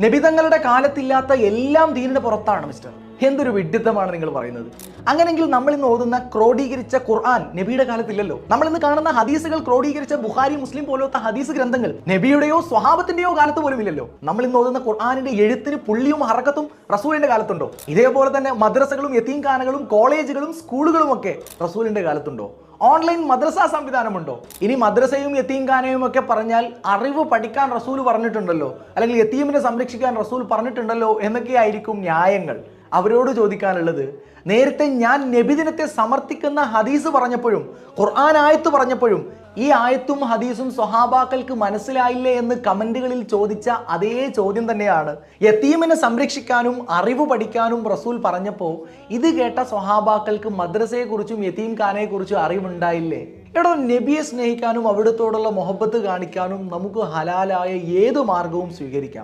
നബിതങ്ങളുടെ കാലത്തില്ലാത്ത എല്ലാം ദീനിന്റെ പുറത്താണ് മിസ്റ്റർ. എന്തൊരു വിഡ്ഢിത്തമാണ് നിങ്ങൾ പറയുന്നത്. അങ്ങനെങ്കിൽ നമ്മൾ ഇന്ന് ഓതുന്ന ക്രോഡീകരിച്ച ഖുർആൻ നബിയുടെ കാലത്തില്ലല്ലോ. നമ്മൾ ഇന്ന് കാണുന്ന ഹദീസുകൾ ക്രോഡീകരിച്ച ബുഖാരി, മുസ്ലിം പോലത്തെ ഹദീസ് ഗ്രന്ഥങ്ങൾ നബിയുടെയോ സ്വഹാബത്തിന്റെയോ കാലത്ത് പോലും ഇല്ലല്ലോ. നമ്മൾ ഇന്ന് ഓതുന്ന ഖുർആനിന്റെ എഴുത്തിന് പുള്ളിയും ഹറക്കത്തും റസൂലിന്റെ കാലത്തുണ്ടോ? ഇതേപോലെ തന്നെ മദ്രസകളും യതീംഖാനകളും കോളേജുകളും സ്കൂളുകളും ഒക്കെ റസൂലിന്റെ കാലത്തുണ്ടോ? ഓൺലൈൻ മദ്രസ സംവിധാനമുണ്ടോ? ഇനി മദ്രസയും യതീംഖാനയും ഒക്കെ പറഞ്ഞാൽ അറിവ് പഠിക്കാൻ റസൂൽ പറഞ്ഞിട്ടുണ്ടല്ലോ, അല്ലെങ്കിൽ യതീമിനെ സംരക്ഷിക്കാൻ റസൂൽ പറഞ്ഞിട്ടുണ്ടല്ലോ എന്നൊക്കെയായിരിക്കും ന്യായങ്ങൾ. അവരോട് ചോദിക്കാനുള്ളത്, നേരത്തെ ഞാൻ നബിദിനത്തെ സമർത്ഥിക്കുന്ന ഹദീസ് പറഞ്ഞപ്പോഴും ഖുർആൻ ആയത്ത് പറഞ്ഞപ്പോഴും ഈ ആയത്തും ഹദീസും സ്വഹാബാക്കൾക്ക് മനസ്സിലായില്ലേ എന്ന് കമന്റുകളിൽ ചോദിച്ച അതേ ചോദ്യം തന്നെയാണ് യതീമിനെ സംരക്ഷിക്കാനും അറിവ് പഠിക്കാനും റസൂൽ പറഞ്ഞപ്പോൾ ഇത് കേട്ട സ്വഹാബാക്കൾക്ക് മദ്രസയെക്കുറിച്ചും യതീംഖാനയെക്കുറിച്ചും അറിവുണ്ടായില്ലേ? എടോ, നബിയെ സ്നേഹിക്കാനും അവിടുത്തോടുള്ള മുഹബത്ത് കാണിക്കാനും നമുക്ക് ഹലാലായ ഏതു മാർഗവും സ്വീകരിക്കാം.